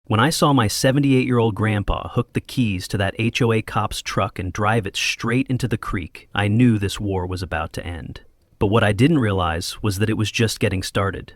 When I saw my 78-year-old grandpa hook the keys to that HOA cop's truck and drive it straight into the creek, I knew this war was about to end. But what I didn't realize was that it was just getting started.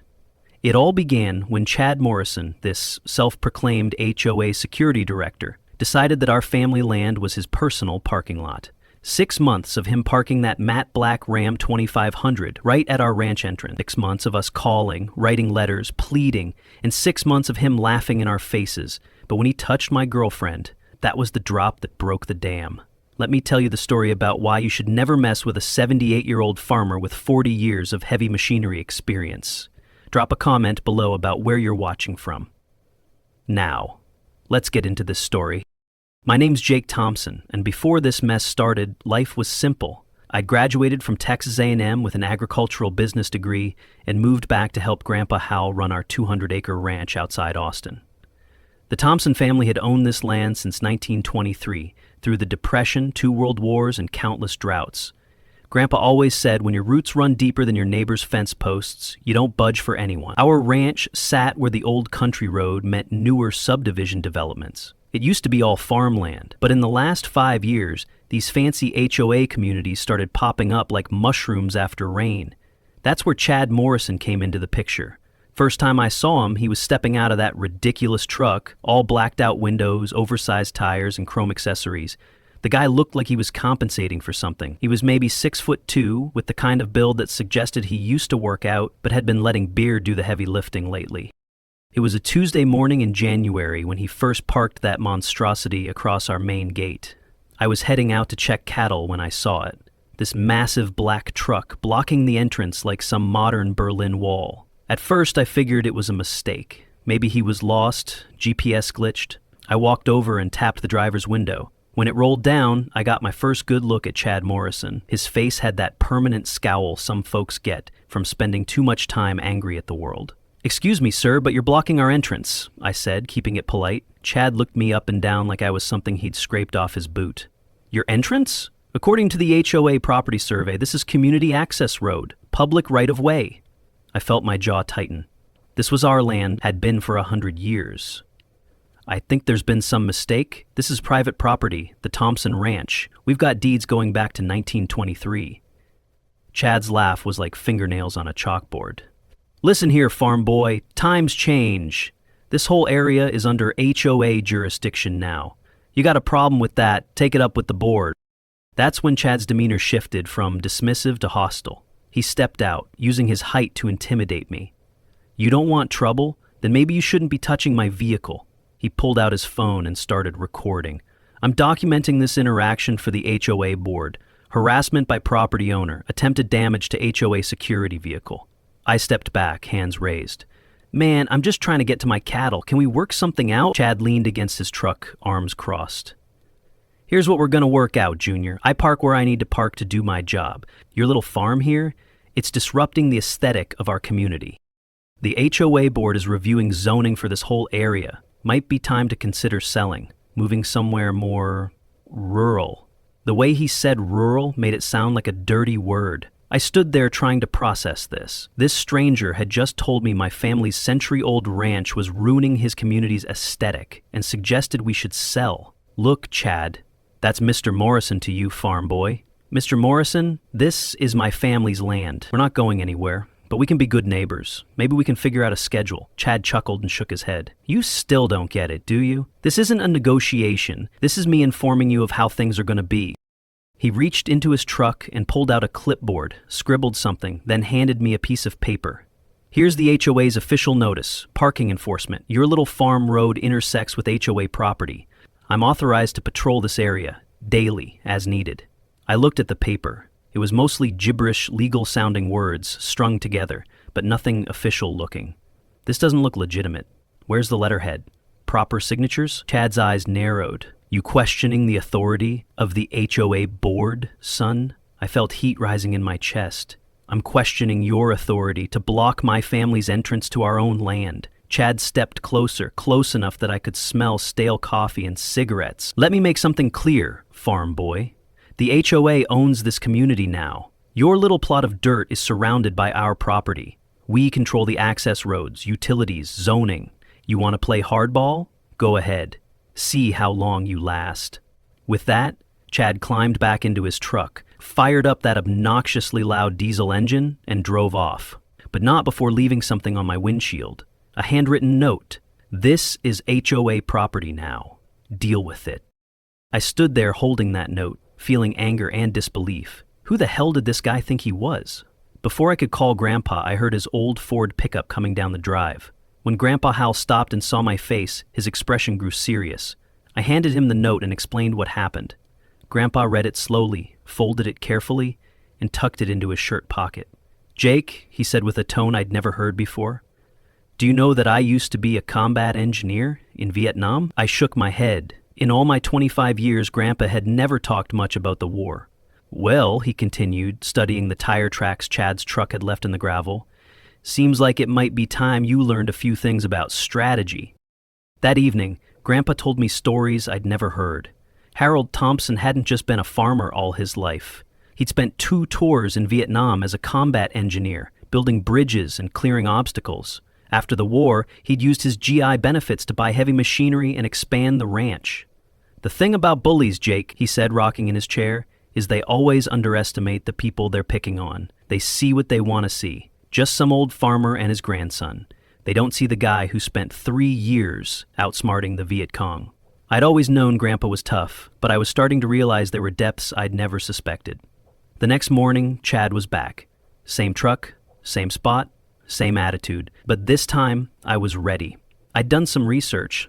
It all began when Chad Morrison, this self-proclaimed HOA security director, decided that our family land was his personal parking lot. 6 months of him parking that matte black Ram 2500 right at our ranch entrance. 6 months of us calling, writing letters, pleading, and 6 months of him laughing in our faces. But when he touched my girlfriend, that was the drop that broke the dam. Let me tell you the story about why you should never mess with a 78-year-old farmer with 40 years of heavy machinery experience. Drop a comment below about where you're watching from. Now, let's get into this story. My name's Jake Thompson, and before this mess started, life was simple. I graduated from Texas A&M with an agricultural business degree and moved back to help Grandpa Hal run our 200-acre ranch outside Austin. The Thompson family had owned this land since 1923, through the Depression, 2 world wars, and countless droughts. Grandpa always said, when your roots run deeper than your neighbor's fence posts, you don't budge for anyone. Our ranch sat where the old country road met newer subdivision developments. It used to be all farmland, but in the last 5 years, these fancy HOA communities started popping up like mushrooms after rain. That's where Chad Morrison came into the picture. First time I saw him, he was stepping out of that ridiculous truck, all blacked out windows, oversized tires, and chrome accessories. The guy looked like he was compensating for something. He was maybe 6'2", with the kind of build that suggested he used to work out, but had been letting beer do the heavy lifting lately. It was a Tuesday morning in January when he first parked that monstrosity across our main gate. I was heading out to check cattle when I saw it. This massive black truck blocking the entrance like some modern Berlin Wall. At first I figured it was a mistake. Maybe he was lost, GPS glitched. I walked over and tapped the driver's window. When it rolled down, I got my first good look at Chad Morrison. His face had that permanent scowl some folks get from spending too much time angry at the world. "Excuse me, sir, but you're blocking our entrance," I said, keeping it polite. Chad looked me up and down like I was something he'd scraped off his boot. "Your entrance? According to the HOA property survey, this is community access road, public right-of-way." I felt my jaw tighten. This was our land, had been for 100 years. "I think there's been some mistake. This is private property, the Thompson Ranch. We've got deeds going back to 1923. Chad's laugh was like fingernails on a chalkboard. "Listen here, farm boy, times change. This whole area is under HOA jurisdiction now. You got a problem with that, take it up with the board." That's when Chad's demeanor shifted from dismissive to hostile. He stepped out, using his height to intimidate me. "You don't want trouble? Then maybe you shouldn't be touching my vehicle." He pulled out his phone and started recording. "I'm documenting this interaction for the HOA board. Harassment by property owner, attempted damage to HOA security vehicle." I stepped back, hands raised. "Man, I'm just trying to get to my cattle. Can we work something out?" Chad leaned against his truck, arms crossed. "Here's what we're gonna work out, Junior. I park where I need to park to do my job. Your little farm here, it's disrupting the aesthetic of our community. The HOA board is reviewing zoning for this whole area. Might be time to consider selling, moving somewhere more rural." The way he said rural made it sound like a dirty word. I stood there trying to process this. This stranger had just told me my family's century-old ranch was ruining his community's aesthetic and suggested we should sell. "Look, Chad, that's Mr. Morrison to you, farm boy. Mr. Morrison, this is my family's land. We're not going anywhere, but we can be good neighbors. Maybe we can figure out a schedule." Chad chuckled and shook his head. "You still don't get it, do you? This isn't a negotiation. This is me informing you of how things are going to be." He reached into his truck and pulled out a clipboard, scribbled something, then handed me a piece of paper. "Here's the HOA's official notice. Parking enforcement. Your little farm road intersects with HOA property. I'm authorized to patrol this area, daily, as needed." I looked at the paper. It was mostly gibberish, legal-sounding words strung together, but nothing official-looking. This doesn't look legitimate. Where's the letterhead? Proper signatures? Chad's eyes narrowed. "You questioning the authority of the HOA board, son?" I felt heat rising in my chest. "I'm questioning your authority to block my family's entrance to our own land." Chad stepped closer, close enough that I could smell stale coffee and cigarettes. "Let me make something clear, farm boy. The HOA owns this community now. Your little plot of dirt is surrounded by our property. We control the access roads, utilities, zoning. You want to play hardball? Go ahead. See how long you last." With that, Chad climbed back into his truck, fired up that obnoxiously loud diesel engine, and drove off. But not before leaving something on my windshield. A handwritten note. "This is HOA property now. Deal with it." I stood there holding that note, feeling anger and disbelief. Who the hell did this guy think he was? Before I could call Grandpa, I heard his old Ford pickup coming down the drive. When Grandpa Hal stopped and saw my face, his expression grew serious. I handed him the note and explained what happened. Grandpa read it slowly, folded it carefully, and tucked it into his shirt pocket. "Jake," he said with a tone I'd never heard before, "do you know that I used to be a combat engineer in Vietnam?" I shook my head. In all my 25 years, Grandpa had never talked much about the war. "Well," he continued, studying the tire tracks Chad's truck had left in the gravel, "seems like it might be time you learned a few things about strategy." That evening, Grandpa told me stories I'd never heard. Harold Thompson hadn't just been a farmer all his life. He'd spent 2 tours in Vietnam as a combat engineer, building bridges and clearing obstacles. After the war, he'd used his GI benefits to buy heavy machinery and expand the ranch. "The thing about bullies, Jake," he said, rocking in his chair, "is they always underestimate the people they're picking on. They see what they want to see. Just some old farmer and his grandson. They don't see the guy who spent 3 years outsmarting the Viet Cong." I'd always known Grandpa was tough, but I was starting to realize there were depths I'd never suspected. The next morning, Chad was back. Same truck, same spot, same attitude. But this time, I was ready. I'd done some research.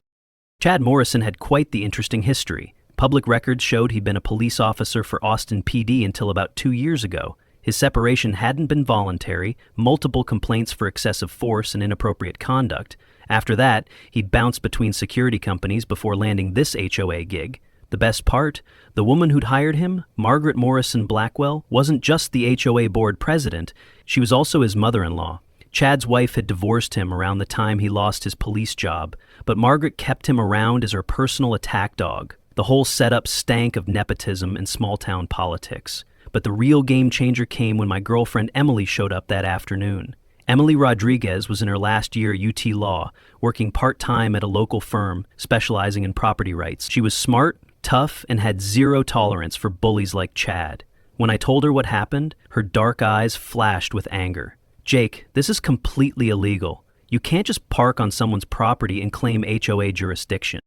Chad Morrison had quite the interesting history. Public records showed he'd been a police officer for Austin PD until about 2 years ago. His separation hadn't been voluntary, multiple complaints for excessive force and inappropriate conduct. After that, he'd bounced between security companies before landing this HOA gig. The best part, the woman who'd hired him, Margaret Morrison Blackwell, wasn't just the HOA board president, she was also his mother-in-law. Chad's wife had divorced him around the time he lost his police job, but Margaret kept him around as her personal attack dog. The whole setup stank of nepotism and small-town politics. But the real game changer came when my girlfriend Emily showed up that afternoon. Emily Rodriguez was in her last year at UT Law, working part-time at a local firm specializing in property rights. She was smart, tough, and had zero tolerance for bullies like Chad. When I told her what happened, her dark eyes flashed with anger. "Jake, this is completely illegal. You can't just park on someone's property and claim HOA jurisdiction."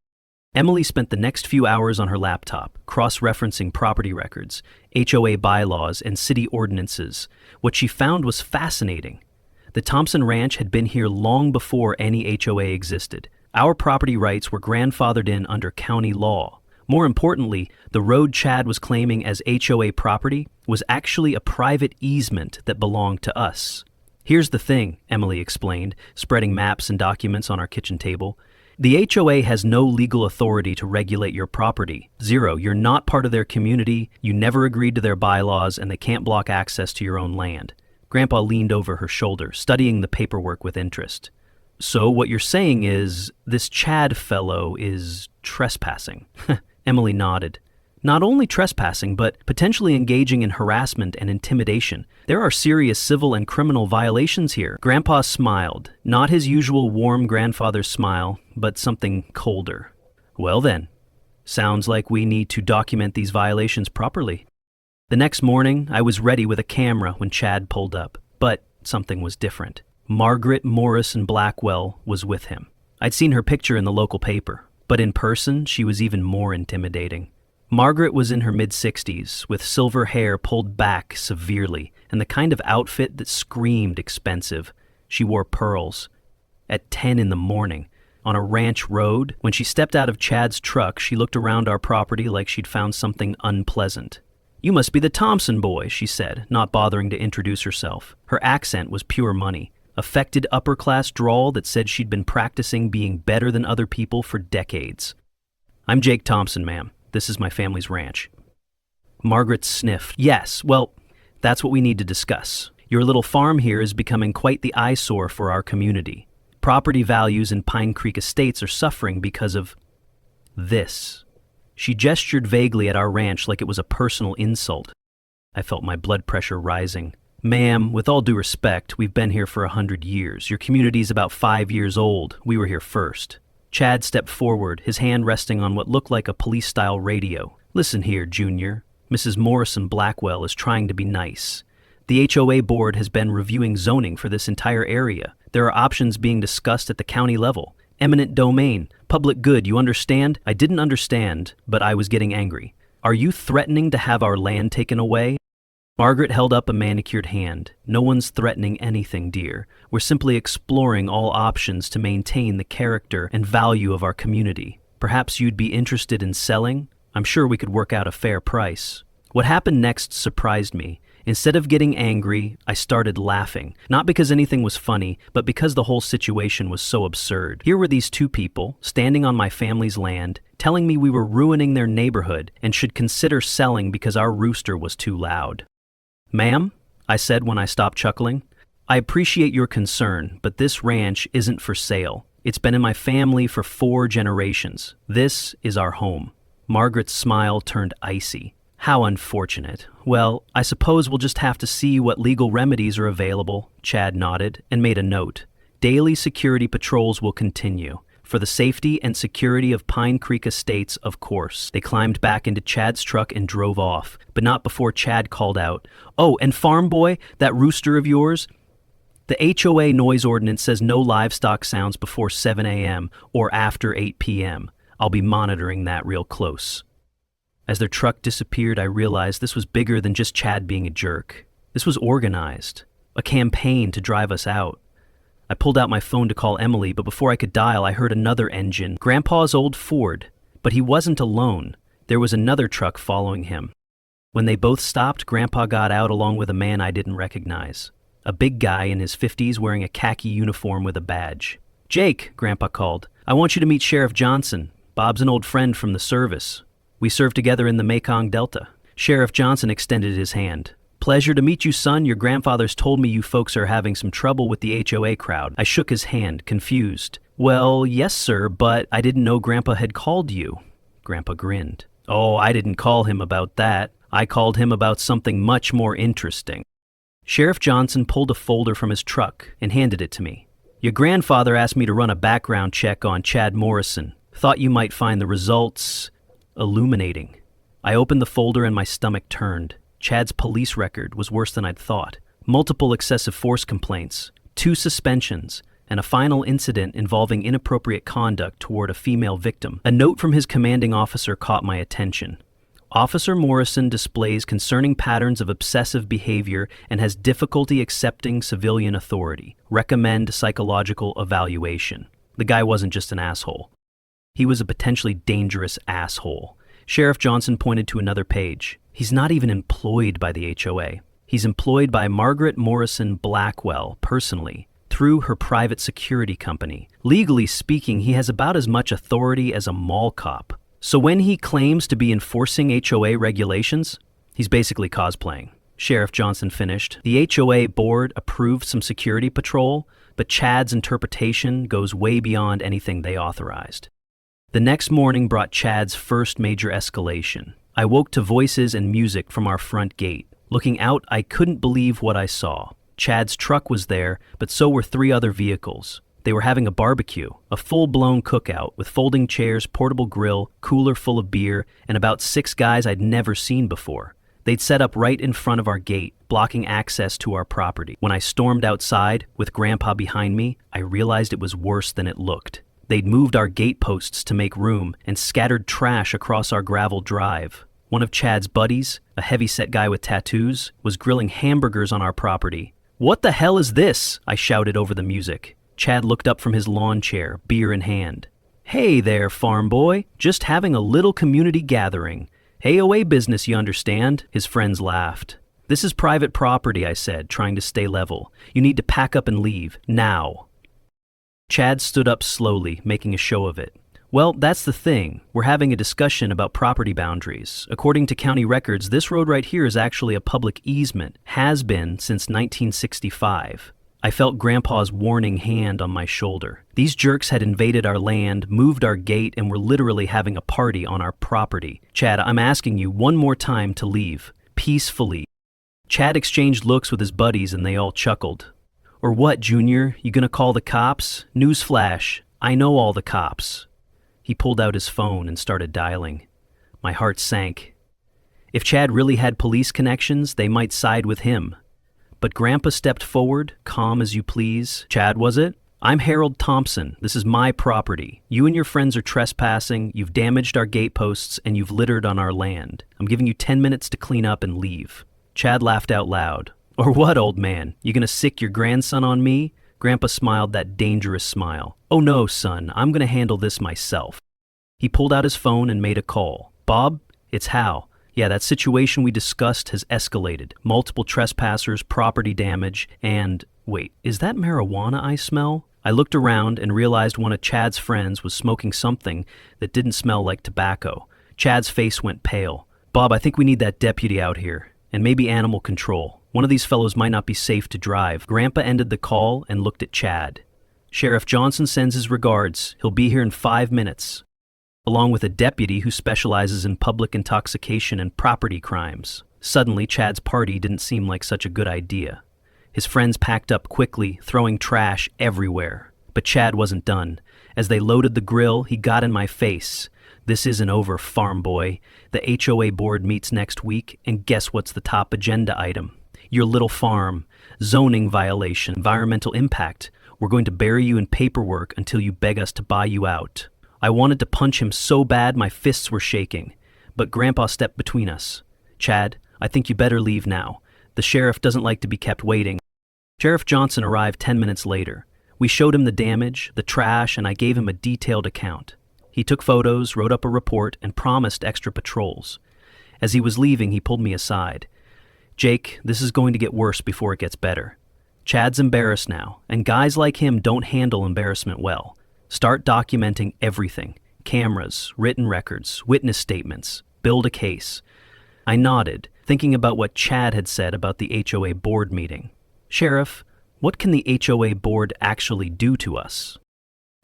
Emily spent the next few hours on her laptop, cross-referencing property records, HOA bylaws, and city ordinances. What she found was fascinating. The Thompson Ranch had been here long before any HOA existed. Our property rights were grandfathered in under county law. More importantly, the road Chad was claiming as HOA property was actually a private easement that belonged to us. "Here's the thing," Emily explained, spreading maps and documents on our kitchen table. "The HOA has no legal authority to regulate your property. Zero. You're not part of their community, you never agreed to their bylaws, and they can't block access to your own land." Grandpa leaned over her shoulder, studying the paperwork with interest. "So what you're saying is, this Chad fellow is trespassing?" Emily nodded. "Not only trespassing, but potentially engaging in harassment and intimidation. There are serious civil and criminal violations here." Grandpa smiled, not his usual warm grandfather's smile, but something colder. "Well then, sounds like we need to document these violations properly." The next morning, I was ready with a camera when Chad pulled up, but something was different. Margaret Morrison Blackwell was with him. I'd seen her picture in the local paper, but in person, she was even more intimidating. Margaret was in her mid-60s, with silver hair pulled back severely, and the kind of outfit that screamed expensive. She wore pearls. At 10 in the morning, on a ranch road, when she stepped out of Chad's truck, she looked around our property like she'd found something unpleasant. "You must be the Thompson boy," she said, not bothering to introduce herself. Her accent was pure money, affected upper-class drawl that said she'd been practicing being better than other people for decades. "I'm Jake Thompson, ma'am. This is my family's ranch." Margaret sniffed. "Yes, well, that's what we need to discuss. Your little farm here is becoming quite the eyesore for our community. Property values in Pine Creek Estates are suffering because of this." She gestured vaguely at our ranch like it was a personal insult. I felt my blood pressure rising. "Ma'am, with all due respect, we've been here for 100 years. Your community's about 5 years old. We were here first." Chad stepped forward, his hand resting on what looked like a police-style radio. "Listen here, Junior. Mrs. Morrison Blackwell is trying to be nice. The HOA board has been reviewing zoning for this entire area. There are options being discussed at the county level. Eminent domain, public good, you understand?" I didn't understand, but I was getting angry. "Are you threatening to have our land taken away?" Margaret held up a manicured hand. "No one's threatening anything, dear. We're simply exploring all options to maintain the character and value of our community. Perhaps you'd be interested in selling? I'm sure we could work out a fair price." What happened next surprised me. Instead of getting angry, I started laughing. Not because anything was funny, but because the whole situation was so absurd. Here were these two people, standing on my family's land, telling me we were ruining their neighborhood and should consider selling because our rooster was too loud. "Ma'am," I said when I stopped chuckling, "I appreciate your concern, but this ranch isn't for sale. It's been in my family for 4 generations. This is our home." Margaret's smile turned icy. "How unfortunate. Well, I suppose we'll just have to see what legal remedies are available." Chad nodded and made a note. "Daily security patrols will continue. For the safety and security of Pine Creek Estates, of course." They climbed back into Chad's truck and drove off, but not before Chad called out, "Oh, and farm boy, that rooster of yours? The HOA noise ordinance says no livestock sounds before 7 a.m. or after 8 p.m. I'll be monitoring that real close." As their truck disappeared, I realized this was bigger than just Chad being a jerk. This was organized, a campaign to drive us out. I pulled out my phone to call Emily, but before I could dial, I heard another engine, Grandpa's old Ford. But he wasn't alone. There was another truck following him. When they both stopped, Grandpa got out along with a man I didn't recognize. A big guy in his 50s wearing a khaki uniform with a badge. "Jake," Grandpa called, "I want you to meet Sheriff Johnson. Bob's an old friend from the service. We served together in the Mekong Delta." Sheriff Johnson extended his hand. "Pleasure to meet you, son. Your grandfather's told me you folks are having some trouble with the HOA crowd." I shook his hand, confused. "Well, yes, sir, but I didn't know Grandpa had called you." Grandpa grinned. "Oh, I didn't call him about that. I called him about something much more interesting." Sheriff Johnson pulled a folder from his truck and handed it to me. "Your grandfather asked me to run a background check on Chad Morrison. Thought you might find the results illuminating." I opened the folder and my stomach turned. Chad's police record was worse than I'd thought. Multiple excessive force complaints, 2 suspensions, and a final incident involving inappropriate conduct toward a female victim. A note from his commanding officer caught my attention. "Officer Morrison displays concerning patterns of obsessive behavior and has difficulty accepting civilian authority. Recommend psychological evaluation." The guy wasn't just an asshole. He was a potentially dangerous asshole. Sheriff Johnson pointed to another page. "He's not even employed by the HOA. He's employed by Margaret Morrison Blackwell personally, through her private security company. Legally speaking, he has about as much authority as a mall cop. So when he claims to be enforcing HOA regulations, he's basically cosplaying." Sheriff Johnson finished. "The HOA board approved some security patrol, but Chad's interpretation goes way beyond anything they authorized." The next morning brought Chad's first major escalation. I woke to voices and music from our front gate. Looking out, I couldn't believe what I saw. Chad's truck was there, but so were 3 other vehicles. They were having a barbecue, a full-blown cookout with folding chairs, portable grill, cooler full of beer, and about 6 guys I'd never seen before. They'd set up right in front of our gate, blocking access to our property. When I stormed outside, with Grandpa behind me, I realized it was worse than it looked. They'd moved our gate posts to make room and scattered trash across our gravel drive. One of Chad's buddies, a heavy-set guy with tattoos, was grilling hamburgers on our property. "What the hell is this?" I shouted over the music. Chad looked up from his lawn chair, beer in hand. "Hey there, farm boy. Just having a little community gathering. HOA business, you understand?" His friends laughed. "This is private property," I said, trying to stay level. "You need to pack up and leave, now." Chad stood up slowly, making a show of it. "Well, that's the thing. We're having a discussion about property boundaries. According to county records, this road right here is actually a public easement. Has been since 1965. I felt Grandpa's warning hand on my shoulder. These jerks had invaded our land, moved our gate, and were literally having a party on our property. "Chad, I'm asking you one more time to leave. Peacefully." Chad exchanged looks with his buddies and they all chuckled. "Or what, Junior? You gonna call the cops? Newsflash, I know all the cops. He pulled out his phone and started dialing. My heart sank. If Chad really had police connections, they might side with him. But Grandpa stepped forward, calm as you please. Chad, was it? I'm Harold Thompson. This is my property. You and your friends are trespassing, you've damaged our gateposts, and you've littered on our land. I'm giving you 10 minutes to clean up and leave. Chad laughed out loud. Or what, old man? You gonna sick your grandson on me? Grandpa smiled that dangerous smile. Oh no, son, I'm gonna handle this myself. He pulled out his phone and made a call. Bob, it's Hal. Yeah, that situation we discussed has escalated. Multiple trespassers, property damage, and... Wait, is that marijuana I smell? I looked around and realized one of Chad's friends was smoking something that didn't smell like tobacco. Chad's face went pale. Bob, I think we need that deputy out here. And maybe animal control. One of these fellows might not be safe to drive. Grandpa ended the call and looked at Chad. Sheriff Johnson sends his regards. He'll be here in 5 minutes. Along with a deputy who specializes in public intoxication and property crimes. Suddenly, Chad's party didn't seem like such a good idea. His friends packed up quickly, throwing trash everywhere. But Chad wasn't done. As they loaded the grill, he got in my face. This isn't over, farm boy. The HOA board meets next week, and guess what's the top agenda item? Your little farm. Zoning violation, environmental impact. We're going to bury you in paperwork until you beg us to buy you out. I wanted to punch him so bad my fists were shaking, but Grandpa stepped between us. Chad, I think you better leave now. The sheriff doesn't like to be kept waiting. Sheriff Johnson arrived 10 minutes later. We showed him the damage, the trash, and I gave him a detailed account. He took photos, wrote up a report, and promised extra patrols. As he was leaving, he pulled me aside. Jake, this is going to get worse before it gets better. Chad's embarrassed now, and guys like him don't handle embarrassment well. Start documenting everything. Cameras, written records, witness statements. Build a case. I nodded, thinking about what Chad had said about the HOA board meeting. Sheriff, what can the HOA board actually do to us?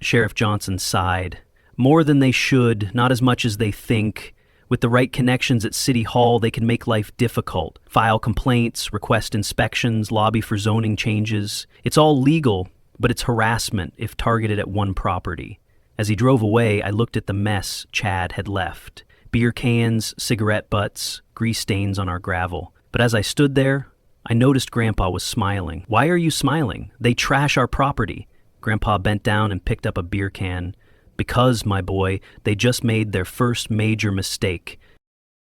Sheriff Johnson sighed. More than they should, not as much as they think. With the right connections at City Hall, they can make life difficult. File complaints, request inspections, lobby for zoning changes. It's all legal, but it's harassment if targeted at one property. As he drove away, I looked at the mess Chad had left. Beer cans, cigarette butts, grease stains on our gravel. But as I stood there, I noticed Grandpa was smiling. Why are you smiling? They trash our property. Grandpa bent down and picked up a beer can. Because, my boy, they just made their first major mistake.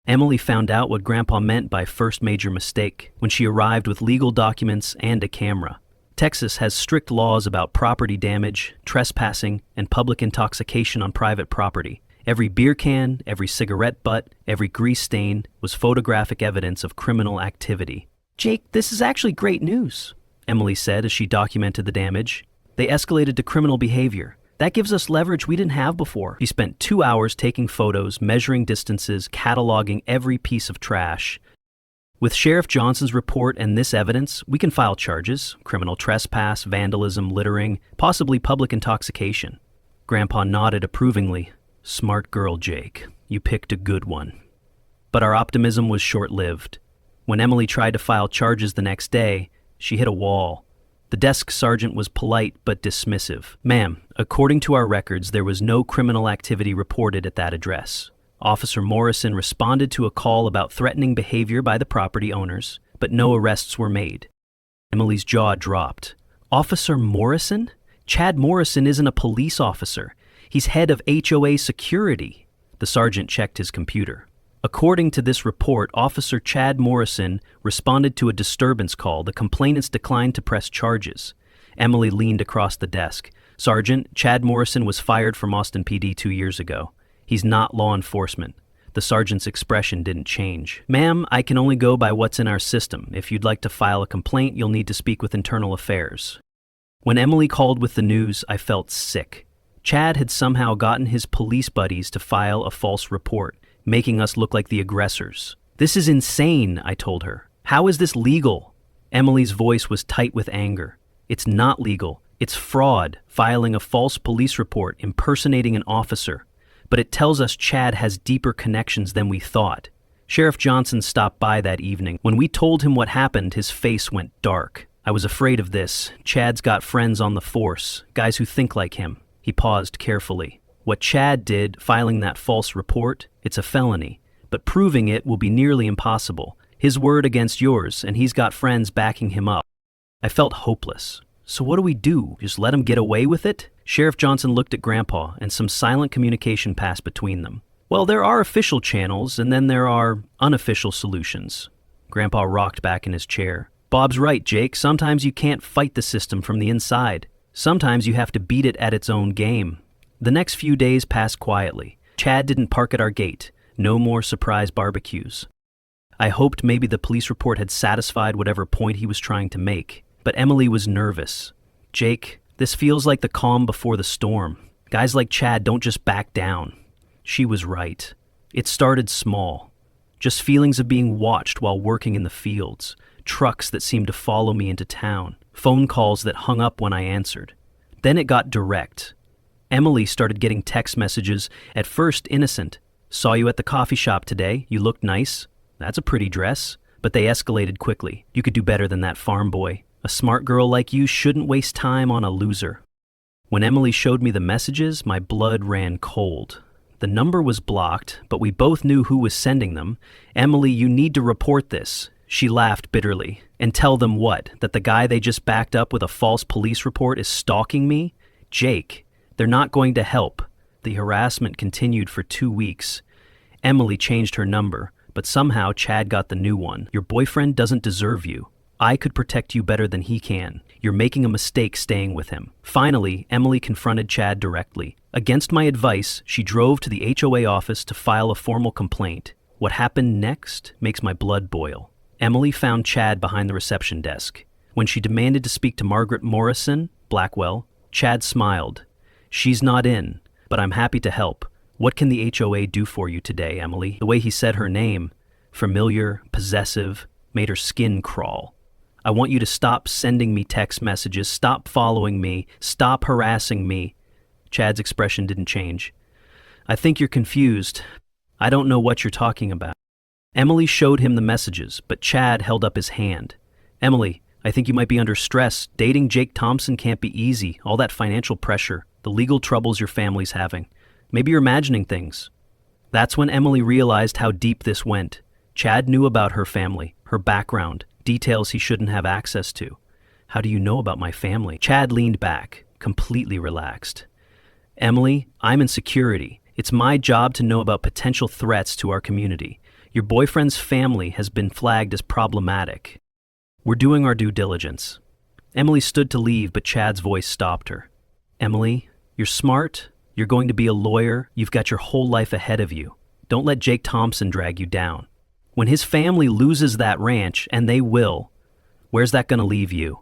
Emily found out what Grandpa meant by first major mistake when she arrived with legal documents and a camera. Texas has strict laws about property damage, trespassing, and public intoxication on private property. Every beer can, every cigarette butt, every grease stain was photographic evidence of criminal activity. Jake, this is actually great news, Emily said as she documented the damage. They escalated to criminal behavior. That gives us leverage we didn't have before. He spent 2 hours taking photos, measuring distances, cataloging every piece of trash. With Sheriff Johnson's report and this evidence, we can file charges: criminal trespass, vandalism, littering, possibly public intoxication. Grandpa nodded approvingly. Smart girl, Jake. You picked a good one. But our optimism was short-lived. When Emily tried to file charges the next day, she hit a wall. The desk sergeant was polite but dismissive. Ma'am, according to our records, there was no criminal activity reported at that address. Officer Morrison responded to a call about threatening behavior by the property owners, but no arrests were made. Emily's jaw dropped. Officer Morrison? Chad Morrison isn't a police officer. He's head of HOA security. The sergeant checked his computer. According to this report, Officer Chad Morrison responded to a disturbance call. The complainants declined to press charges. Emily leaned across the desk. Sergeant, Chad Morrison was fired from Austin PD 2 years ago. He's not law enforcement. The sergeant's expression didn't change. Ma'am, I can only go by what's in our system. If you'd like to file a complaint, you'll need to speak with Internal Affairs. When Emily called with the news, I felt sick. Chad had somehow gotten his police buddies to file a false report, making us look like the aggressors. This is insane, I told her. How is this legal? Emily's voice was tight with anger. It's not legal. It's fraud, filing a false police report, impersonating an officer. But it tells us Chad has deeper connections than we thought. Sheriff Johnson stopped by that evening. When we told him what happened, his face went dark. I was afraid of this. Chad's got friends on the force, guys who think like him. He paused carefully. What Chad did, filing that false report, it's a felony, but proving it will be nearly impossible. His word against yours, and he's got friends backing him up. I felt hopeless. So what do we do? Just let him get away with it? Sheriff Johnson looked at Grandpa, and some silent communication passed between them. Well, there are official channels, and then there are unofficial solutions. Grandpa rocked back in his chair. Bob's right, Jake. Sometimes you can't fight the system from the inside. Sometimes you have to beat it at its own game. The next few days passed quietly. Chad didn't park at our gate. No more surprise barbecues. I hoped maybe the police report had satisfied whatever point he was trying to make. But Emily was nervous. Jake, this feels like the calm before the storm. Guys like Chad don't just back down. She was right. It started small. Just feelings of being watched while working in the fields. Trucks that seemed to follow me into town. Phone calls that hung up when I answered. Then it got direct. Emily started getting text messages, at first innocent. Saw you at the coffee shop today. You looked nice. That's a pretty dress. But they escalated quickly. You could do better than that, farm boy. A smart girl like you shouldn't waste time on a loser. When Emily showed me the messages, my blood ran cold. The number was blocked, but we both knew who was sending them. Emily, you need to report this. She laughed bitterly. And tell them what? That the guy they just backed up with a false police report is stalking me? Jake, they're not going to help. The harassment continued for 2 weeks. Emily changed her number, but somehow Chad got the new one. Your boyfriend doesn't deserve you. I could protect you better than he can. You're making a mistake staying with him. Finally, Emily confronted Chad directly. Against my advice, she drove to the HOA office to file a formal complaint. What happened next makes my blood boil. Emily found Chad behind the reception desk. When she demanded to speak to Margaret Morrison, Blackwell, Chad smiled. She's not in, but I'm happy to help. What can the HOA do for you today, Emily? The way he said her name, familiar, possessive, made her skin crawl. I want you to stop sending me text messages, stop following me, stop harassing me. Chad's expression didn't change. I think you're confused. I don't know what you're talking about. Emily showed him the messages, but Chad held up his hand. Emily, I think you might be under stress. Dating Jake Thompson can't be easy. All that financial pressure, the legal troubles your family's having. Maybe you're imagining things. That's when Emily realized how deep this went. Chad knew about her family, her background, details he shouldn't have access to. How do you know about my family? Chad leaned back, completely relaxed. Emily, I'm in security. It's my job to know about potential threats to our community. Your boyfriend's family has been flagged as problematic. We're doing our due diligence. Emily stood to leave, but Chad's voice stopped her. Emily, you're smart. You're going to be a lawyer. You've got your whole life ahead of you. Don't let Jake Thompson drag you down. When his family loses that ranch, and they will, where's that going to leave you?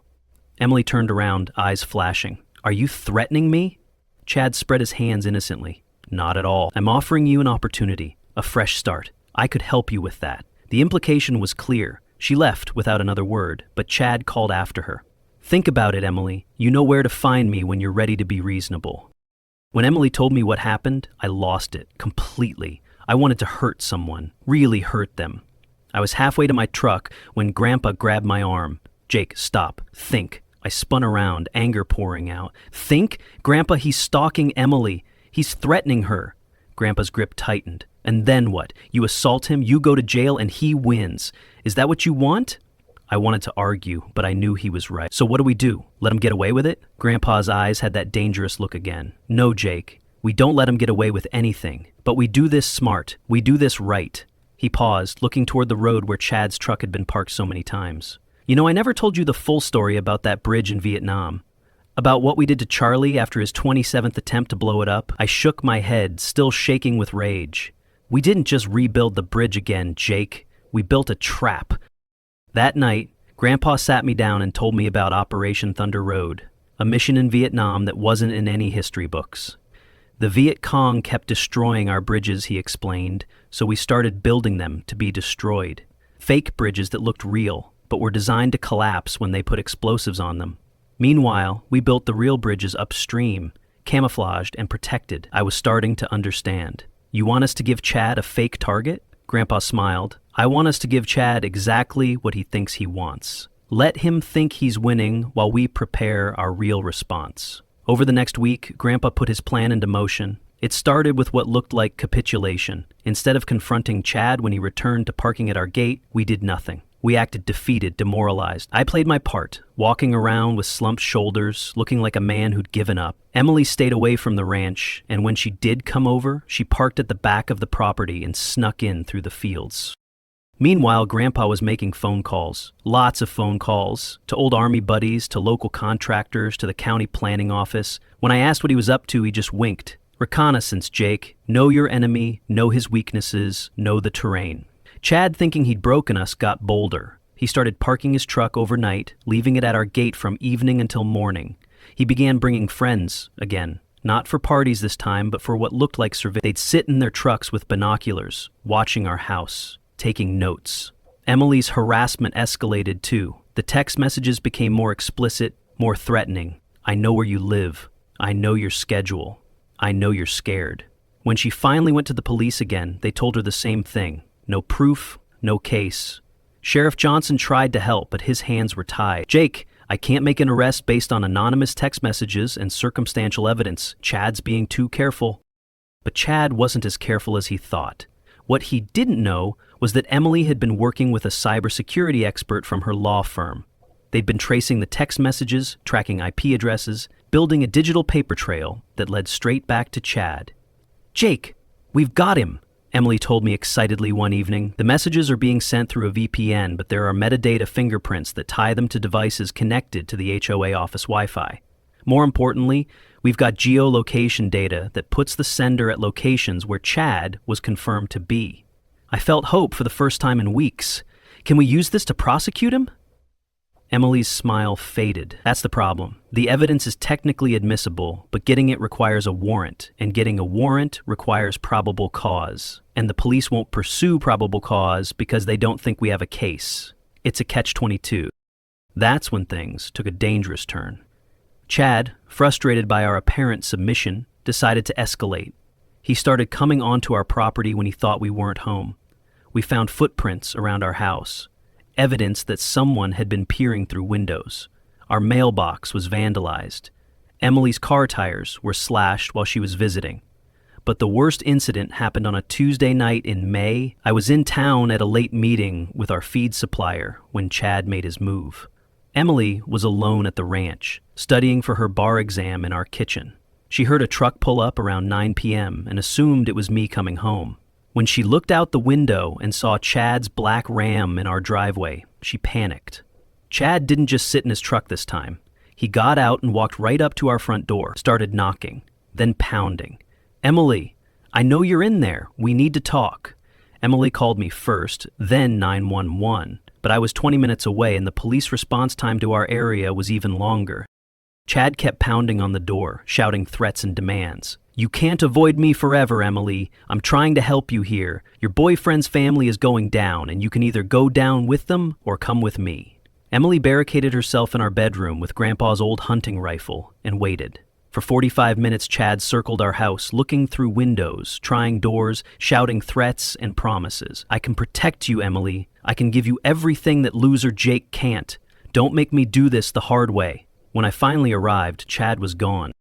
Emily turned around, eyes flashing. Are you threatening me? Chad spread his hands innocently. Not at all. I'm offering you an opportunity, a fresh start. I could help you with that. The implication was clear. She left without another word, but Chad called after her. Think about it, Emily. You know where to find me when you're ready to be reasonable. When Emily told me what happened, I lost it completely. I wanted to hurt someone, really hurt them. I was halfway to my truck when Grandpa grabbed my arm. Jake, stop. Think. I spun around, anger pouring out. Think? Grandpa, he's stalking Emily. He's threatening her. Grandpa's grip tightened. And then what? You assault him, you go to jail, and he wins. Is that what you want? I wanted to argue, but I knew he was right. So what do we do? Let him get away with it? Grandpa's eyes had that dangerous look again. No, Jake. We don't let him get away with anything. But we do this smart. We do this right. He paused, looking toward the road where Chad's truck had been parked so many times. You know, I never told you the full story about that bridge in Vietnam. About what we did to Charlie after his 27th attempt to blow it up. I shook my head, still shaking with rage. We didn't just rebuild the bridge again, Jake. We built a trap. That night, Grandpa sat me down and told me about Operation Thunder Road, a mission in Vietnam that wasn't in any history books. The Viet Cong kept destroying our bridges, he explained, so we started building them to be destroyed. Fake bridges that looked real, but were designed to collapse when they put explosives on them. Meanwhile, we built the real bridges upstream, camouflaged and protected. I was starting to understand. You want us to give Chad a fake target? Grandpa smiled. I want us to give Chad exactly what he thinks he wants. Let him think he's winning while we prepare our real response. Over the next week, Grandpa put his plan into motion. It started with what looked like capitulation. Instead of confronting Chad when he returned to parking at our gate, we did nothing. We acted defeated, demoralized. I played my part, walking around with slumped shoulders, looking like a man who'd given up. Emily stayed away from the ranch, and when she did come over, she parked at the back of the property and snuck in through the fields. Meanwhile, Grandpa was making phone calls. Lots of phone calls. To old Army buddies, to local contractors, to the county planning office. When I asked what he was up to, he just winked. Reconnaissance, Jake. Know your enemy, know his weaknesses, know the terrain. Chad, thinking he'd broken us, got bolder. He started parking his truck overnight, leaving it at our gate from evening until morning. He began bringing friends again. Not for parties this time, but for what looked like surveillance. They'd sit in their trucks with binoculars, watching our house, taking notes. Emily's harassment escalated too. The text messages became more explicit, more threatening. I know where you live. I know your schedule. I know you're scared. When she finally went to the police again, they told her the same thing. No proof, no case. Sheriff Johnson tried to help, but his hands were tied. Jake, I can't make an arrest based on anonymous text messages and circumstantial evidence. Chad's being too careful. But Chad wasn't as careful as he thought. What he didn't know was that Emily had been working with a cybersecurity expert from her law firm. They'd been tracing the text messages, tracking IP addresses, building a digital paper trail that led straight back to Chad. Jake, we've got him, Emily told me excitedly one evening. The messages are being sent through a VPN, but there are metadata fingerprints that tie them to devices connected to the HOA office Wi-Fi. More importantly, we've got geolocation data that puts the sender at locations where Chad was confirmed to be. I felt hope for the first time in weeks. Can we use this to prosecute him? Emily's smile faded. That's the problem. The evidence is technically admissible, but getting it requires a warrant, and getting a warrant requires probable cause. And the police won't pursue probable cause because they don't think we have a case. It's a catch-22. That's when things took a dangerous turn. Chad, frustrated by our apparent submission, decided to escalate. He started coming onto our property when he thought we weren't home. We found footprints around our house. Evidence that someone had been peering through windows. Our mailbox was vandalized. Emily's car tires were slashed while she was visiting. But the worst incident happened on a Tuesday night in May. I was in town at a late meeting with our feed supplier when Chad made his move. Emily was alone at the ranch, studying for her bar exam in our kitchen. She heard a truck pull up around 9 p.m. and assumed it was me coming home. When she looked out the window and saw Chad's black Ram in our driveway, she panicked. Chad didn't just sit in his truck this time. He got out and walked right up to our front door, started knocking, then pounding. Emily, I know you're in there. We need to talk. Emily called me first, then 911, but I was 20 minutes away and the police response time to our area was even longer. Chad kept pounding on the door, shouting threats and demands. You can't avoid me forever, Emily. I'm trying to help you here. Your boyfriend's family is going down, and you can either go down with them or come with me. Emily barricaded herself in our bedroom with Grandpa's old hunting rifle and waited. For 45 minutes, Chad circled our house, looking through windows, trying doors, shouting threats and promises. I can protect you, Emily. I can give you everything that loser Jake can't. Don't make me do this the hard way. When I finally arrived, Chad was gone.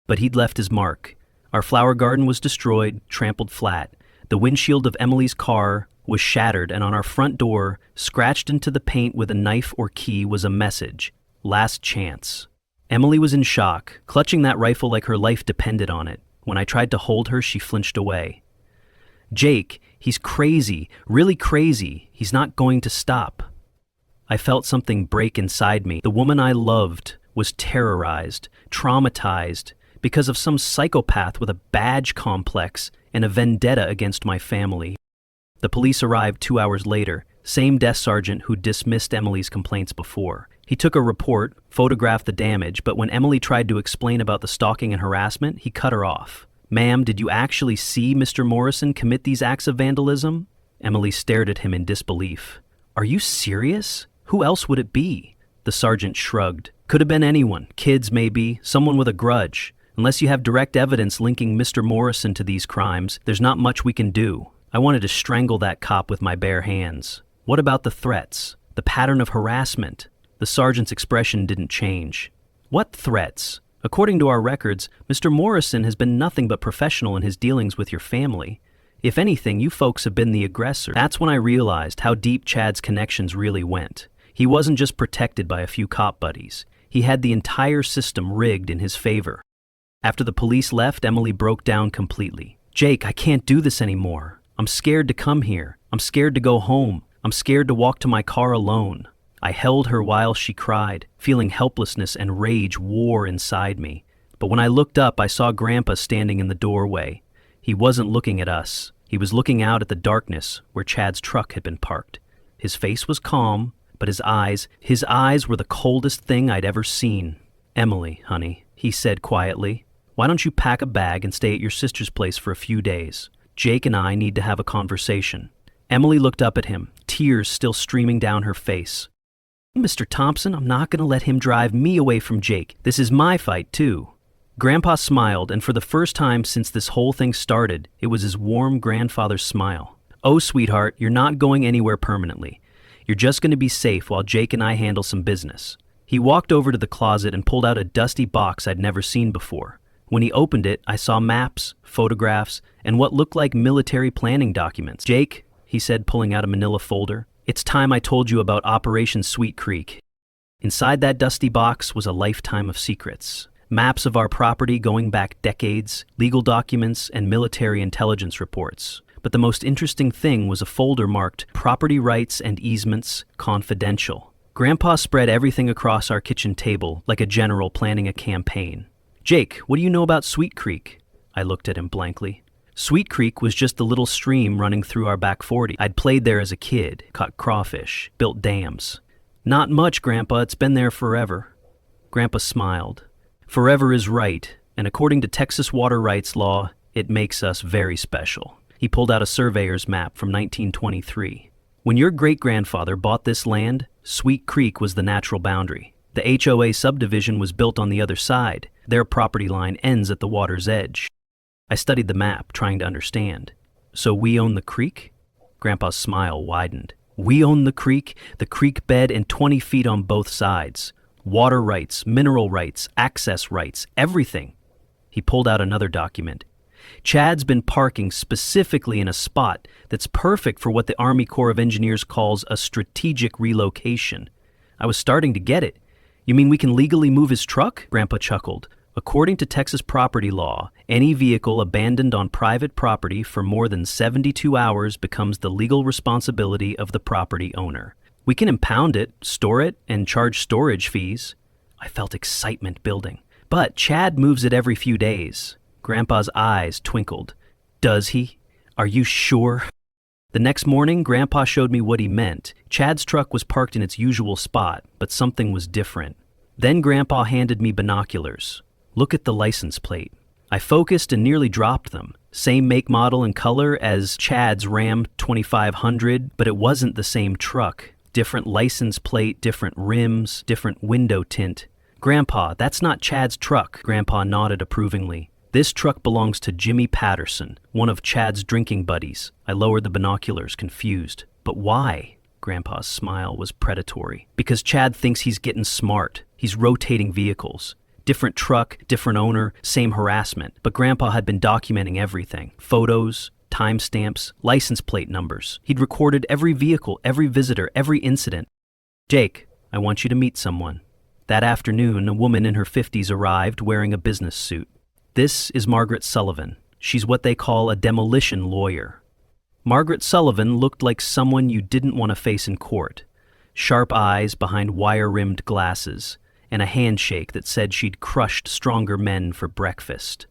But he'd left his mark. Our flower garden was destroyed, trampled flat. The windshield of Emily's car was shattered, and on our front door, scratched into the paint with a knife or key, was a message. Last chance. Emily was in shock, clutching that rifle like her life depended on it. When I tried to hold her, she flinched away. Jake, he's crazy, really crazy. He's not going to stop. I felt something break inside me. The woman I loved was terrorized, traumatized, because of some psychopath with a badge complex and a vendetta against my family. The police arrived 2 hours later, same desk sergeant who dismissed Emily's complaints before. He took a report, photographed the damage, but when Emily tried to explain about the stalking and harassment, he cut her off. Ma'am, did you actually see Mr. Morrison commit these acts of vandalism? Emily stared at him in disbelief. Are you serious? Who else would it be? The sergeant shrugged. Could have been anyone, kids maybe, someone with a grudge. Unless you have direct evidence linking Mr. Morrison to these crimes, there's not much we can do. I wanted to strangle that cop with my bare hands. What about the threats? The pattern of harassment? The sergeant's expression didn't change. What threats? According to our records, Mr. Morrison has been nothing but professional in his dealings with your family. If anything, you folks have been the aggressor. That's when I realized how deep Chad's connections really went. He wasn't just protected by a few cop buddies. He had the entire system rigged in his favor. After the police left, Emily broke down completely. "Jake, I can't do this anymore. I'm scared to come here. I'm scared to go home. I'm scared to walk to my car alone." I held her while she cried, feeling helplessness and rage war inside me. But when I looked up, I saw Grandpa standing in the doorway. He wasn't looking at us. He was looking out at the darkness where Chad's truck had been parked. His face was calm, but his eyes were the coldest thing I'd ever seen. "Emily, honey," he said quietly, "why don't you pack a bag and stay at your sister's place for a few days? Jake and I need to have a conversation." Emily looked up at him, tears still streaming down her face. "Mr. Thompson, I'm not going to let him drive me away from Jake. This is my fight, too." Grandpa smiled, and for the first time since this whole thing started, it was his warm grandfather's smile. "Oh, sweetheart, you're not going anywhere permanently. You're just going to be safe while Jake and I handle some business." He walked over to the closet and pulled out a dusty box I'd never seen before. When he opened it, I saw maps, photographs, and what looked like military planning documents. "Jake," he said, pulling out a manila folder, "it's time I told you about Operation Sweet Creek." Inside that dusty box was a lifetime of secrets. Maps of our property going back decades, legal documents, and military intelligence reports. But the most interesting thing was a folder marked Property Rights and Easements Confidential. Grandpa spread everything across our kitchen table like a general planning a campaign. "Jake, what do you know about Sweet Creek?" I looked at him blankly. Sweet Creek was just the little stream running through our back 40. I'd played there as a kid, caught crawfish, built dams. "Not much, Grandpa, it's been there forever." Grandpa smiled. "Forever is right, and according to Texas water rights law, it makes us very special." He pulled out a surveyor's map from 1923. "When your great-grandfather bought this land, Sweet Creek was the natural boundary. The HOA subdivision was built on the other side. Their property line ends at the water's edge." I studied the map, trying to understand. "So we own the creek?" Grandpa's smile widened. "We own the creek bed, and 20 feet on both sides. Water rights, mineral rights, access rights, everything." He pulled out another document. "Chad's been parking specifically in a spot that's perfect for what the Army Corps of Engineers calls a strategic relocation." I was starting to get it. "You mean we can legally move his truck?" Grandpa chuckled. "According to Texas property law, any vehicle abandoned on private property for more than 72 hours becomes the legal responsibility of the property owner. We can impound it, store it, and charge storage fees." I felt excitement building. "But Chad moves it every few days." Grandpa's eyes twinkled. "Does he? Are you sure?" The next morning, Grandpa showed me what he meant. Chad's truck was parked in its usual spot, but something was different. Then Grandpa handed me binoculars. "Look at the license plate." I focused and nearly dropped them. Same make, model, and color as Chad's Ram 2500, but it wasn't the same truck. Different license plate, different rims, different window tint. "Grandpa, that's not Chad's truck." Grandpa nodded approvingly. "This truck belongs to Jimmy Patterson, one of Chad's drinking buddies." I lowered the binoculars, confused. "But why?" Grandpa's smile was predatory. "Because Chad thinks he's getting smart. He's rotating vehicles. Different truck, different owner, same harassment." But Grandpa had been documenting everything. Photos, timestamps, license plate numbers. He'd recorded every vehicle, every visitor, every incident. "Jake, I want you to meet someone." That afternoon, a woman in her 50s arrived wearing a business suit. "This is Margaret Sullivan. She's what they call a demolition lawyer." Margaret Sullivan looked like someone you didn't want to face in court. Sharp eyes behind wire-rimmed glasses, and a handshake that said she'd crushed stronger men for breakfast.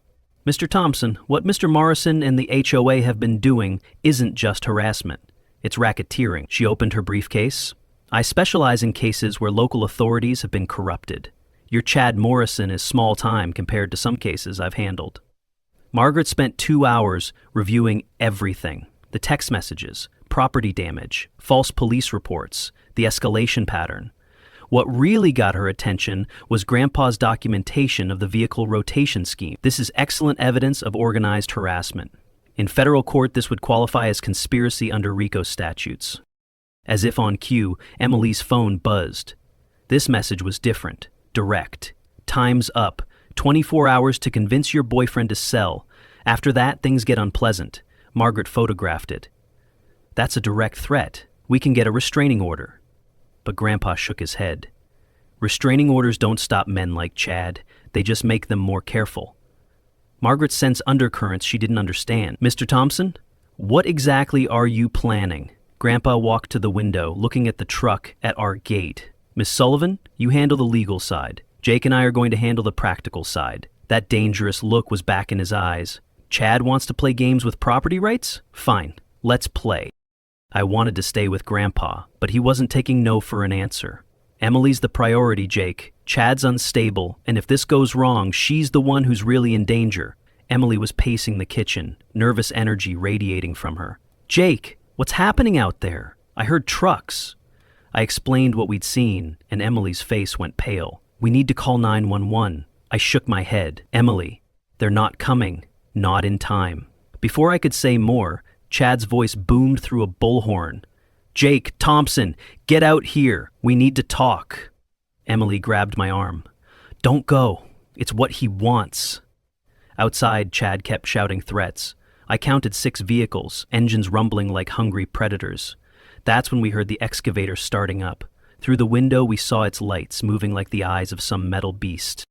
"Mr. Thompson, what Mr. Morrison and the HOA have been doing isn't just harassment. It's racketeering." She opened her briefcase. "I specialize in cases where local authorities have been corrupted. Your Chad Morrison is small time compared to some cases I've handled." Margaret spent 2 hours reviewing everything. The text messages, property damage, false police reports, the escalation pattern. What really got her attention was Grandpa's documentation of the vehicle rotation scheme. "This is excellent evidence of organized harassment. In federal court, this would qualify as conspiracy under RICO statutes." As if on cue, Emily's phone buzzed. This message was different, direct. "Time's up. 24 hours to convince your boyfriend to sell. After that, things get unpleasant. Margaret photographed it. That's a direct threat. We can get a restraining order. But Grandpa shook his head. Restraining orders don't stop men like Chad. They just make them more careful. Margaret sensed undercurrents she didn't understand. Mr. Thompson, what exactly are you planning? Grandpa walked to the window, looking at the truck at our gate. Miss Sullivan, you handle the legal side. Jake and I are going to handle the practical side. That dangerous look was back in his eyes. Chad wants to play games with property rights? Fine, let's play. I wanted to stay with Grandpa, but he wasn't taking no for an answer. Emily's the priority, Jake. Chad's unstable, and if this goes wrong, she's the one who's really in danger. Emily was pacing the kitchen, nervous energy radiating from her. Jake, what's happening out there? I heard trucks. I explained what we'd seen, and Emily's face went pale. We need to call 911. I shook my head. Emily, they're not coming. Not in time. Before I could say more, Chad's voice boomed through a bullhorn. Jake, Thompson, get out here. We need to talk. Emily grabbed my arm. Don't go. It's what he wants. Outside, Chad kept shouting threats. I counted 6 vehicles, engines rumbling like hungry predators. That's when we heard the excavator starting up. Through the window, we saw its lights moving like the eyes of some metal beast.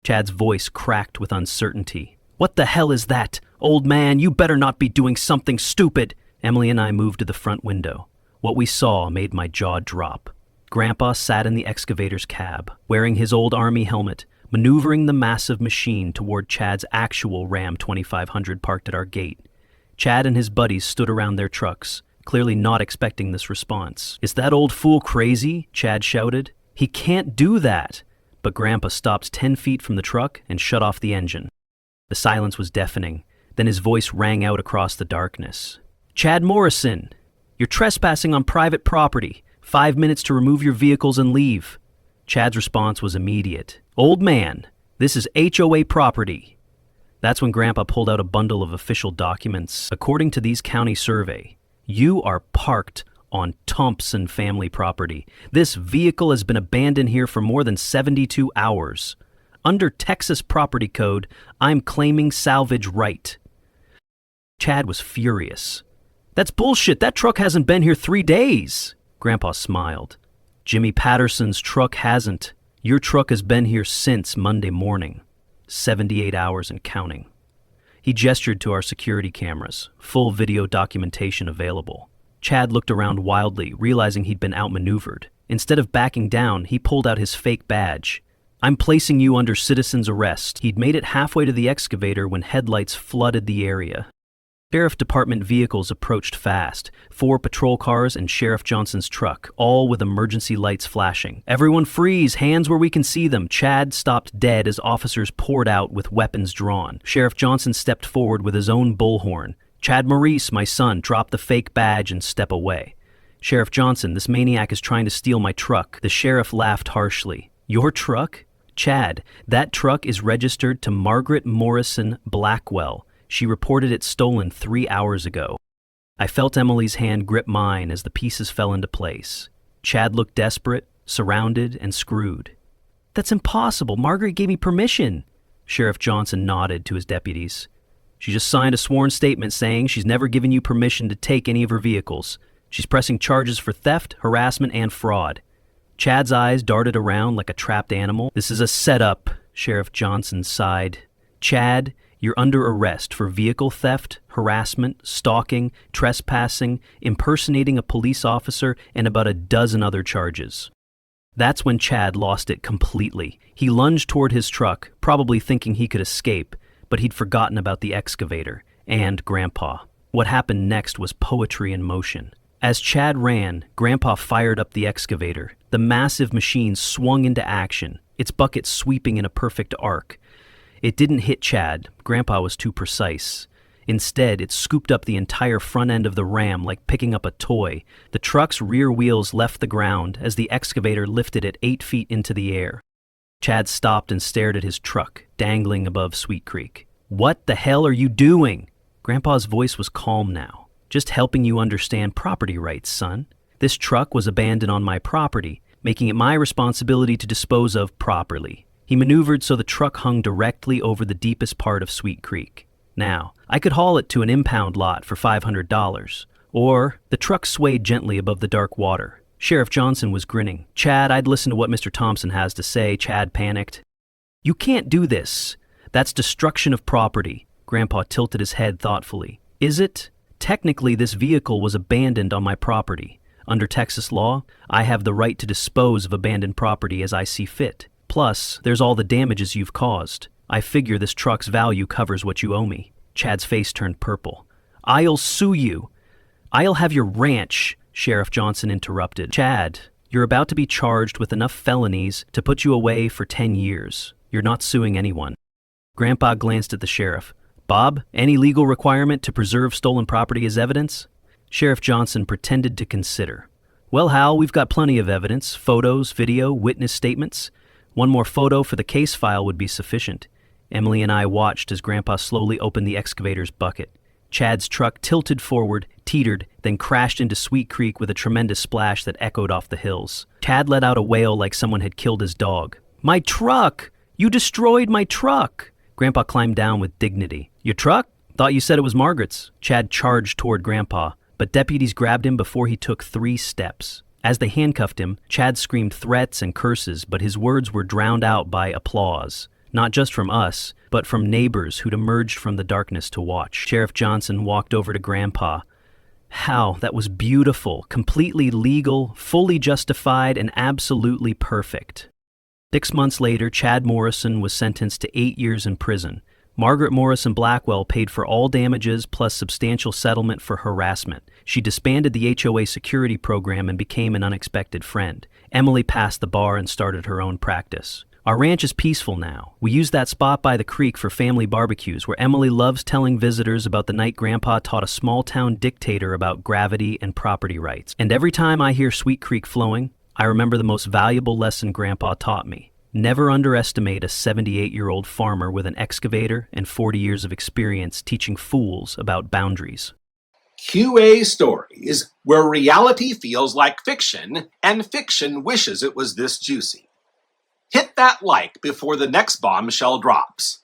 Chad's voice cracked with uncertainty. What the hell is that? Old man, you better not be doing something stupid. Emily and I moved to the front window. What we saw made my jaw drop. Grandpa sat in the excavator's cab, wearing his old army helmet, maneuvering the massive machine toward Chad's actual Ram 2500 parked at our gate. Chad and his buddies stood around their trucks, clearly not expecting this response. Is that old fool crazy? Chad shouted. He can't do that. But Grandpa stopped 10 feet from the truck and shut off the engine. The silence was deafening. Then his voice rang out across the darkness. Chad Morrison, you're trespassing on private property. 5 minutes to remove your vehicles and leave. Chad's response was immediate. Old man, this is HOA property. That's when Grandpa pulled out a bundle of official documents. According to these county survey, you are parked on Thompson family property. This vehicle has been abandoned here for more than 72 hours. Under Texas property code, I'm claiming salvage right. Chad was furious. That's bullshit. That truck hasn't been here 3 days. Grandpa smiled. Jimmy Patterson's truck hasn't. Your truck has been here since Monday morning. 78 hours and counting. He gestured to our security cameras, full video documentation available. Chad looked around wildly, realizing he'd been outmaneuvered. Instead of backing down, he pulled out his fake badge. I'm placing you under citizen's arrest. He'd made it halfway to the excavator when headlights flooded the area. Sheriff Department vehicles approached fast, 4 patrol cars and Sheriff Johnson's truck, all with emergency lights flashing. Everyone freeze, hands where we can see them. Chad stopped dead as officers poured out with weapons drawn. Sheriff Johnson stepped forward with his own bullhorn. Chad Maurice, my son, drop the fake badge and step away. Sheriff Johnson, this maniac is trying to steal my truck. The sheriff laughed harshly. Your truck? Chad, that truck is registered to Margaret Morrison Blackwell. She reported it stolen 3 hours ago. I felt Emily's hand grip mine as the pieces fell into place. Chad looked desperate, surrounded, and screwed. That's impossible. Margaret gave me permission. Sheriff Johnson nodded to his deputies. She just signed a sworn statement saying she's never given you permission to take any of her vehicles. She's pressing charges for theft, harassment, and fraud. Chad's eyes darted around like a trapped animal. This is a setup, Sheriff Johnson sighed. Chad, you're under arrest for vehicle theft, harassment, stalking, trespassing, impersonating a police officer, and about a dozen other charges. That's when Chad lost it completely. He lunged toward his truck, probably thinking he could escape, but he'd forgotten about the excavator and Grandpa. What happened next was poetry in motion. As Chad ran, Grandpa fired up the excavator. The massive machine swung into action, its bucket sweeping in a perfect arc. It didn't hit Chad. Grandpa was too precise. Instead, it scooped up the entire front end of the Ram like picking up a toy. The truck's rear wheels left the ground as the excavator lifted it 8 feet into the air. Chad stopped and stared at his truck, dangling above Sweet Creek. What the hell are you doing? Grandpa's voice was calm now. Just helping you understand property rights, son. This truck was abandoned on my property, making it my responsibility to dispose of properly. He maneuvered so the truck hung directly over the deepest part of Sweet Creek. Now, I could haul it to an impound lot for $500, or the truck swayed gently above the dark water. Sheriff Johnson was grinning. "Chad, I'd listen to what Mr. Thompson has to say," Chad panicked. "You can't do this. That's destruction of property." Grandpa tilted his head thoughtfully. "Is it? Technically, this vehicle was abandoned on my property. Under Texas law, I have the right to dispose of abandoned property as I see fit. Plus, there's all the damages you've caused. I figure this truck's value covers what you owe me." Chad's face turned purple. "I'll sue you. I'll have your ranch," Sheriff Johnson interrupted. "Chad, you're about to be charged with enough felonies to put you away for 10 years. You're not suing anyone." Grandpa glanced at the sheriff. "Bob, any legal requirement to preserve stolen property as evidence?" Sheriff Johnson pretended to consider. "Well, Hal, we've got plenty of evidence. Photos, video, witness statements. One more photo for the case file would be sufficient." Emily and I watched as Grandpa slowly opened the excavator's bucket. Chad's truck tilted forward, teetered, then crashed into Sweet Creek with a tremendous splash that echoed off the hills. Chad let out a wail like someone had killed his dog. "My truck! You destroyed my truck!" Grandpa climbed down with dignity. "Your truck? Thought you said it was Margaret's." Chad charged toward Grandpa, but deputies grabbed him before he took 3 steps. As they handcuffed him, Chad screamed threats and curses, but his words were drowned out by applause. Not just from us, but from neighbors who'd emerged from the darkness to watch. Sheriff Johnson walked over to Grandpa. "Hal, that was beautiful, completely legal, fully justified, and absolutely perfect." 6 months later, Chad Morrison was sentenced to 8 years in prison. Margaret Morrison Blackwell paid for all damages plus substantial settlement for harassment. She disbanded the HOA security program and became an unexpected friend. Emily passed the bar and started her own practice. Our ranch is peaceful now. We use that spot by the creek for family barbecues where Emily loves telling visitors about the night Grandpa taught a small-town dictator about gravity and property rights. And every time I hear Sweet Creek flowing, I remember the most valuable lesson Grandpa taught me. Never underestimate a 78-year-old farmer with an excavator and 40 years of experience teaching fools about boundaries. HOA Stories, where reality feels like fiction and fiction wishes it was this juicy. Hit that like before the next bombshell drops.